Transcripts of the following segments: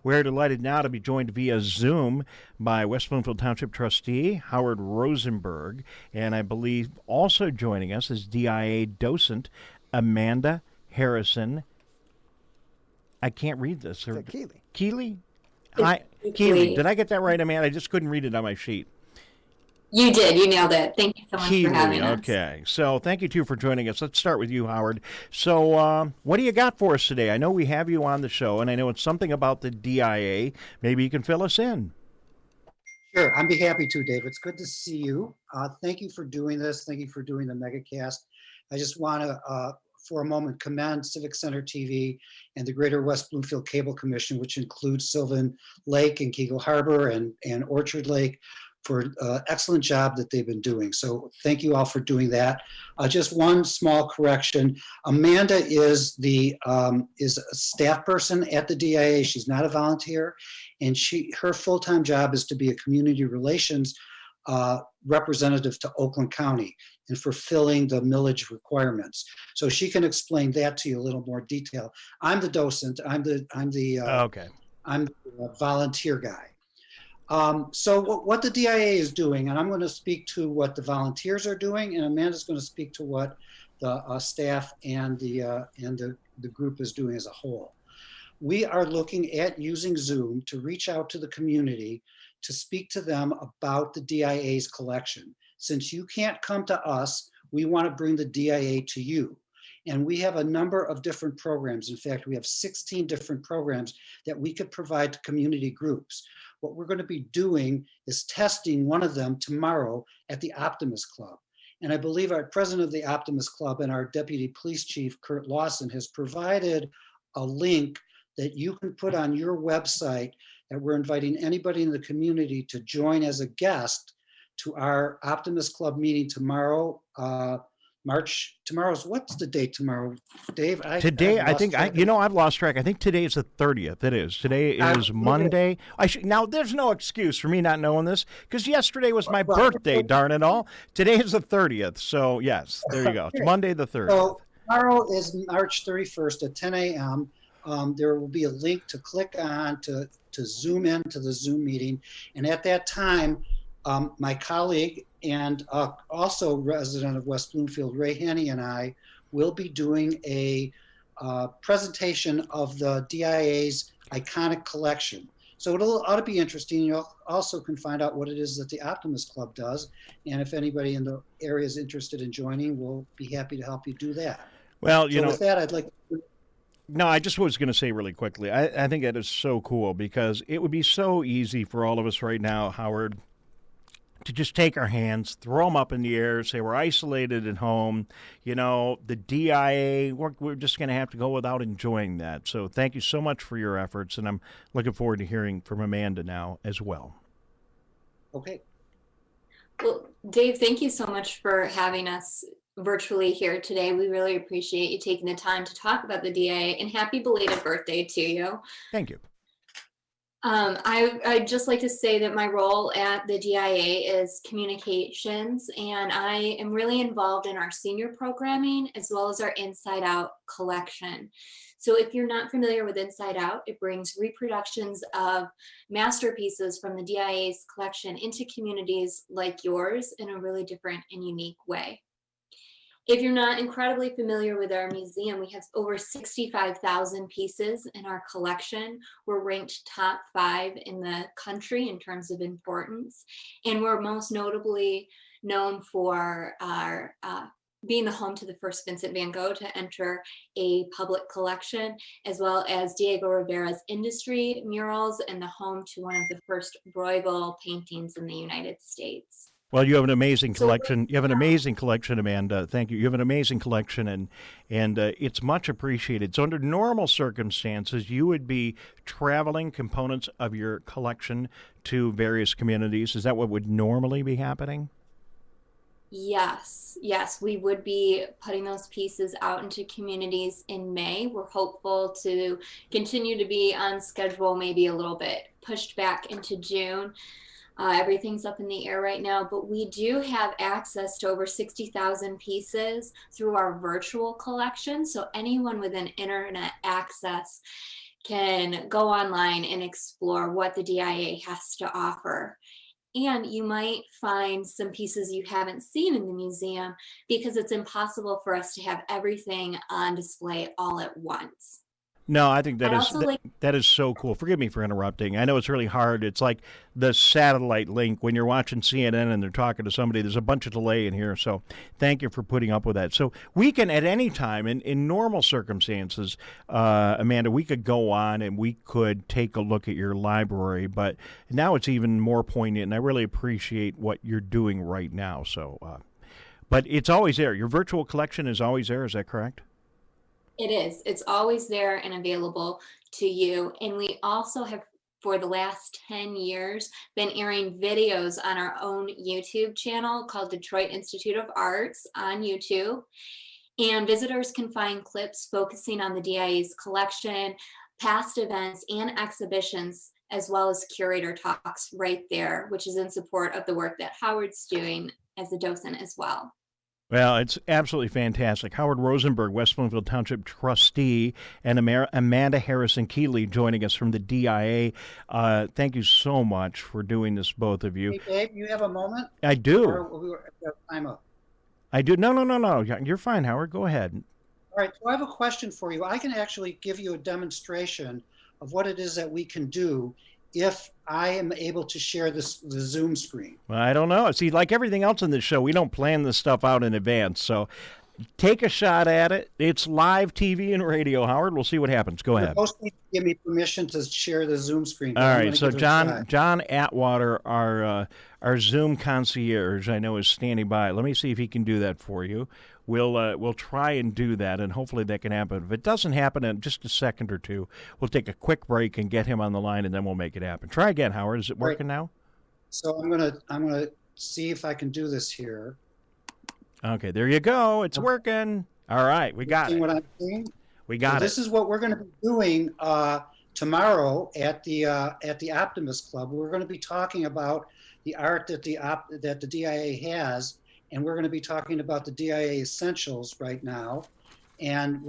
We're delighted now to be joined via Zoom by West Bloomfield Township Trustee Howard Rosenberg, and I believe also joining us is DIA Docent Amanda Harrison. I can't read this. Keighley. Keighley? Hi, Keighley. Did I get that right, Amanda? I just couldn't read it on my sheet. You did. You nailed it. Thank you so much for having us. Okay. So thank you, too, for joining us. Let's start with you, Howard. So what do you got for us today? I know we have you on the show, and I know it's something about the DIA. Maybe you can fill us in. Sure. I'd be happy to, Dave. It's good to see you. Thank you for doing this. Thank you for doing the Megacast. I just want to, for a moment, commend Civic Center TV and the Greater West Bloomfield Cable Commission, which includes Sylvan Lake and Keighley Harbor and Orchard Lake, for an excellent job that they've been doing. So thank you all for doing that. Just one small correction. Amanda is a staff person at the DIA. She's not a volunteer, and her full-time job is to be a community relations representative to Oakland County and fulfilling the millage requirements. So she can explain that to you in a little more detail. I'm the docent. I'm the volunteer guy. So what the DIA is doing, and I'm going to speak to what the volunteers are doing, and Amanda's going to speak to what the staff and the group is doing as a whole. We are looking at using Zoom to reach out to the community to speak to them about the DIA's collection. Since you can't come to us, we want to bring the DIA to you. And we have a number of different programs. In fact, we have 16 different programs that we could provide to community groups. What we're going to be doing is testing one of them tomorrow at the Optimist Club. And I believe our president of the Optimist Club and our deputy police chief, Kurt Lawson, has provided a link that you can put on your website that we're inviting anybody in the community to join as a guest to our Optimist Club meeting tomorrow. What's the date tomorrow, Dave? I've lost track. I think today is the 30th. It is. Today is Monday. Now, there's no excuse for me not knowing this, because yesterday was my birthday, darn it all. Today is the 30th. So, yes, there you go. It's Monday the 30th. So, tomorrow is March 31st at 10 a.m. There will be a link to click on to zoom in to the Zoom meeting. And at that time, my colleague and also resident of West Bloomfield, Ray Hanney, and I will be doing a presentation of the DIA's iconic collection. So it ought to be interesting. You also can find out what it is that the Optimist Club does. And if anybody in the area is interested in joining, we'll be happy to help you do that. Well, with that, I'd like to... No, I just was going to say really quickly, I think that is so cool, because it would be so easy for all of us right now, Howard, to just take our hands, throw them up in the air, say we're isolated at home. The DIA, we're just going to have to go without enjoying that. So thank you so much for your efforts, and I'm looking forward to hearing from Amanda now as well. Okay. Well, Dave, thank you so much for having us virtually here today. We really appreciate you taking the time to talk about the DIA, and happy belated birthday to you. Thank you. I'd just like to say that my role at the DIA is communications, and I am really involved in our senior programming as well as our Inside Out collection. So if you're not familiar with Inside Out, it brings reproductions of masterpieces from the DIA's collection into communities like yours in a really different and unique way. If you're not incredibly familiar with our museum, we have over 65,000 pieces in our collection. We're ranked top 5 in the country in terms of importance. And we're most notably known for our being the home to the first Vincent van Gogh to enter a public collection, as well as Diego Rivera's industry murals, and the home to one of the first Bruegel paintings in the United States. Well, you have an amazing collection. You have an amazing collection, Amanda. Thank you. You have an amazing collection, and it's much appreciated. So under normal circumstances, you would be traveling components of your collection to various communities. Is that what would normally be happening? Yes, we would be putting those pieces out into communities in May. We're hopeful to continue to be on schedule, maybe a little bit pushed back into June. Everything's up in the air right now, but we do have access to over 60,000 pieces through our virtual collection. So anyone with an internet access can go online and explore what the DIA has to offer. And you might find some pieces you haven't seen in the museum because it's impossible for us to have everything on display all at once. No, I think I'd also like that is so cool. Forgive me for interrupting. I know it's really hard. It's like the satellite link when you're watching CNN and they're talking to somebody. There's a bunch of delay in here, so thank you for putting up with that. So we can, at any time, in normal circumstances, Amanda, we could go on and we could take a look at your library, but now it's even more poignant, and I really appreciate what you're doing right now. So, but it's always there. Your virtual collection is always there. Is that correct? It is. It's always there and available to you. And we also have, for the last 10 years, been airing videos on our own YouTube channel called Detroit Institute of Arts on YouTube. And visitors can find clips focusing on the DIA's collection, past events, and exhibitions, as well as curator talks right there, which is in support of the work that Howard's doing as a docent as well. Well, it's absolutely fantastic. Howard Rosenberg, West Bloomfield Township Trustee, and Amanda Harrison Keighley joining us from the DIA. Thank you so much for doing this, both of you. Hey, Dave, you have a moment? I do. Or time up. I do. No. You're fine, Howard. Go ahead. All right, so I have a question for you. I can actually give you a demonstration of what it is that we can do if I am able to share the Zoom screen. Well, I don't know. See, like everything else in this show, we don't plan this stuff out in advance. So take a shot at it. It's live TV and radio, Howard. We'll see what happens. Go ahead. You're supposed to give me permission to share the Zoom screen. All right. So John Atwater, our Zoom concierge, I know is standing by. Let me see if he can do that for you. We'll try and do that, and hopefully that can happen. If it doesn't happen in just a second or two, we'll take a quick break and get him on the line, and then we'll make it happen. Try again, Howard. Is it working now? So I'm gonna see if I can do this here. Okay, there you go. It's working. All right, we got it. What I'm seeing? We got it. This is what we're going to be doing tomorrow at the Optimist Club. We're going to be talking about the art that the DIA has. And we're going to be talking about the DIA essentials right now. And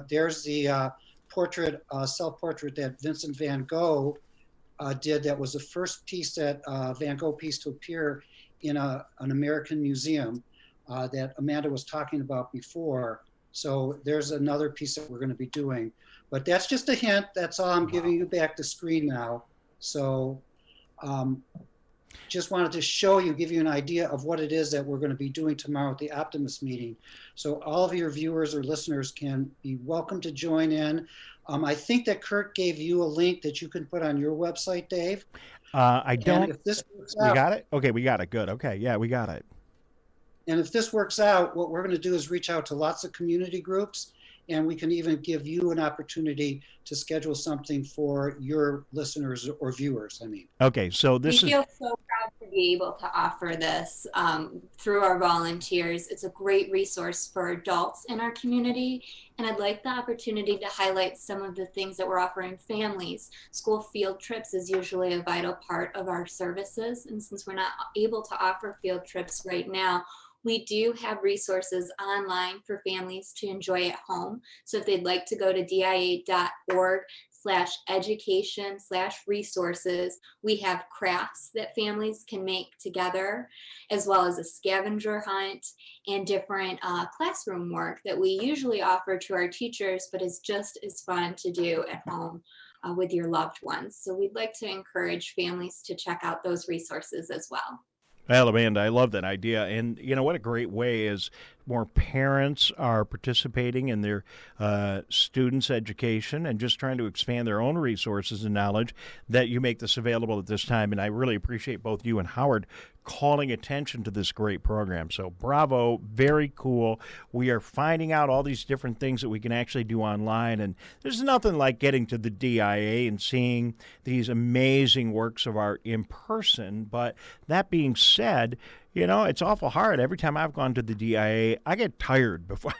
there's the portrait, self-portrait that Vincent van Gogh did. That was the first piece that Van Gogh piece to appear in an American museum that Amanda was talking about before. So there's another piece that we're going to be doing. But that's just a hint. That's all. I'm giving you back the screen now. So just wanted to give you an idea of what it is that we're going to be doing tomorrow at the Optimist meeting. So all of your viewers or listeners can be welcome to join in. I think that Kurt gave you a link that you can put on your website, Dave. I don't. And if this works out, we got it? Okay, we got it. Good. Okay, yeah, we got it. And if this works out, what we're going to do is reach out to lots of community groups, and we can even give you an opportunity to schedule something for your listeners or viewers, Okay, so we feel so proud to be able to offer this through our volunteers. It's a great resource for adults in our community, and I'd like the opportunity to highlight some of the things that we're offering families. School field trips is usually a vital part of our services, and since we're not able to offer field trips right now, we do have resources online for families to enjoy at home. So if they'd like to go to dia.org/education/resources, we have crafts that families can make together, as well as a scavenger hunt and different classroom work that we usually offer to our teachers, but is just as fun to do at home with your loved ones. So we'd like to encourage families to check out those resources as well. Well, Amanda, I love that idea. And you know what a great way is more parents are participating in their students' education and just trying to expand their own resources and knowledge, that you make this available at this time. And I really appreciate both you and Howard calling attention to this great program. So bravo, very cool. We are finding out all these different things that we can actually do online. And there's nothing like getting to the DIA and seeing these amazing works of art in person. But that being said, it's awful hard. Every time I've gone to the DIA, I get tired before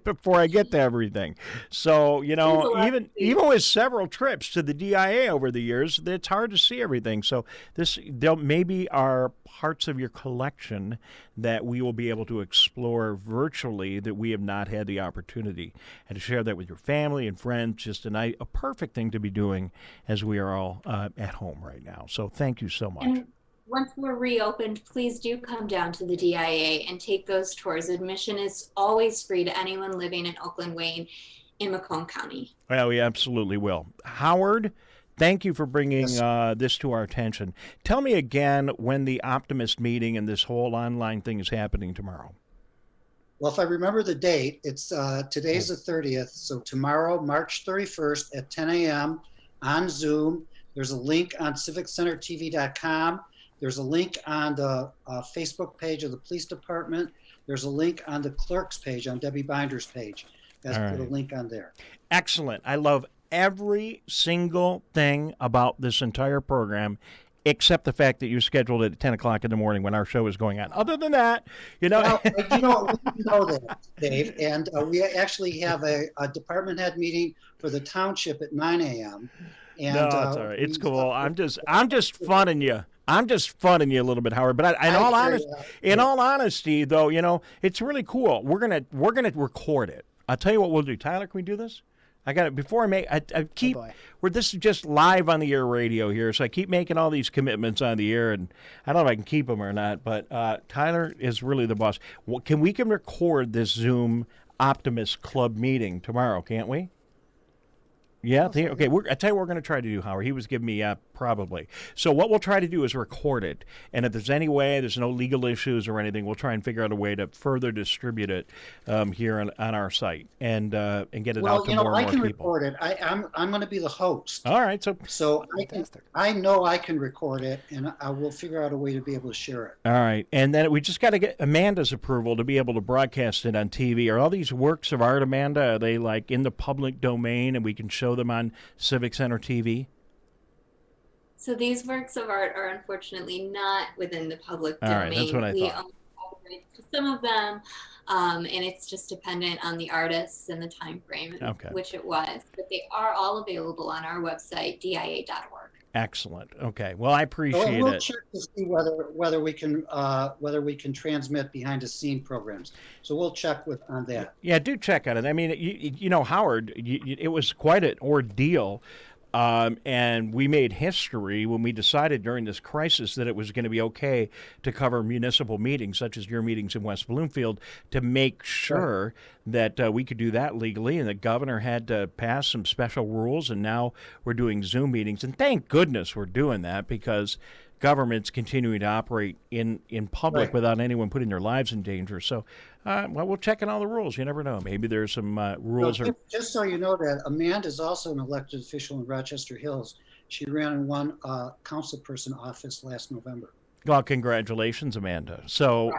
before I get to everything. So, even with several trips to the DIA over the years, it's hard to see everything. So there maybe are parts of your collection that we will be able to explore virtually that we have not had the opportunity, and to share that with your family and friends. Just a perfect thing to be doing as we are all at home right now. So thank you so much. And once we're reopened, please do come down to the DIA and take those tours. Admission is always free to anyone living in Oakland, Wayne, in Macomb County. Well, we absolutely will. Howard, thank you for bringing this to our attention. Tell me again when the Optimist meeting and this whole online thing is happening tomorrow. Well, if I remember the date, it's today's the 30th. So tomorrow, March 31st at 10 a.m. on Zoom. There's a link on civiccentertv.com. There's a link on the Facebook page of the police department. There's a link on the clerk's page, on Debbie Binder's page. Put a link on there. Excellent. I love every single thing about this entire program, except the fact that you scheduled it at 10 o'clock in the morning when our show is going on. Other than that, Well, we know that, Dave. And we actually have a department head meeting for the Township at 9 a.m. And, no, it's all right. It's cool. I'm just funning you. I'm just funning you a little bit, Howard. But in all honesty, though, it's really cool. We're gonna record it. I'll tell you what we'll do. Tyler, can we do this? I got it before I keep. This is just live on the air radio here, so I keep making all these commitments on the air, and I don't know if I can keep them or not. But Tyler is really the boss. We can record this Zoom Optimist Club meeting tomorrow, can't we? Yeah. Okay. I tell you what we're going to try to do, Howard. He was giving me probably. So what we'll try to do is record it, and if there's any way, there's no legal issues or anything, we'll try and figure out a way to further distribute it here on our site and get it out to more and more people. I can record it. I'm going to be the host. All right. So I know I can record it, and I will figure out a way to be able to share it. All right. And then we just got to get Amanda's approval to be able to broadcast it on TV. Are all these works of art, Amanda, are they like in the public domain and we can show them on Civic Center TV? So these works of art are unfortunately not within the public domain. All right, that's what I thought. We own copyrights to some of them, and it's just dependent on the artists and the time frame in which it was. But they are all available on our website, dia.org. Excellent. Okay. Well, I appreciate it. We'll check to see whether we can transmit behind the scene programs. So we'll check on that. Yeah, do check on it. I mean, Howard, it was quite an ordeal. And we made history when we decided during this crisis that it was going to be okay to cover municipal meetings, such as your meetings in West Bloomfield, to make sure that we could do that legally. And the governor had to pass some special rules, and now we're doing Zoom meetings. And thank goodness we're doing that, because government's continuing to operate in public without anyone putting their lives in danger. So, we'll check in all the rules. You never know. Maybe there's some rules. Just so you know that Amanda is also an elected official in Rochester Hills. She ran in one councilperson office last November. Well, congratulations, Amanda. So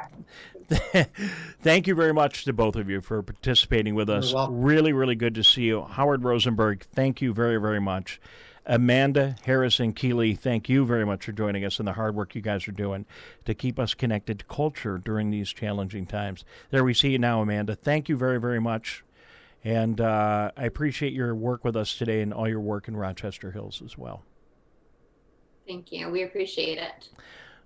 thank you very much to both of you for participating with us. You're welcome. Really, really good to see you. Howard Rosenberg, thank you very, very much. Amanda Harrison Keighley, thank you very much for joining us and the hard work you guys are doing to keep us connected to culture during these challenging times. There we see you now, Amanda. Thank you very, very much. And I appreciate your work with us today and all your work in Rochester Hills as well. Thank you. We appreciate it.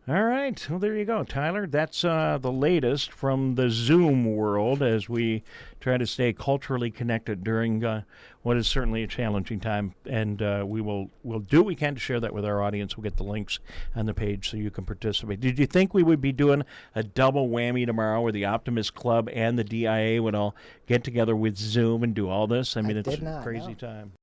All right. Well, there you go, Tyler. That's the latest from the Zoom world as we try to stay culturally connected during what is certainly a challenging time. And we'll do what we can to share that with our audience. We'll get the links on the page so you can participate. Did you think we would be doing a double whammy tomorrow where the Optimist Club and the DIA would all get together with Zoom and do all this? I mean, it's a crazy time.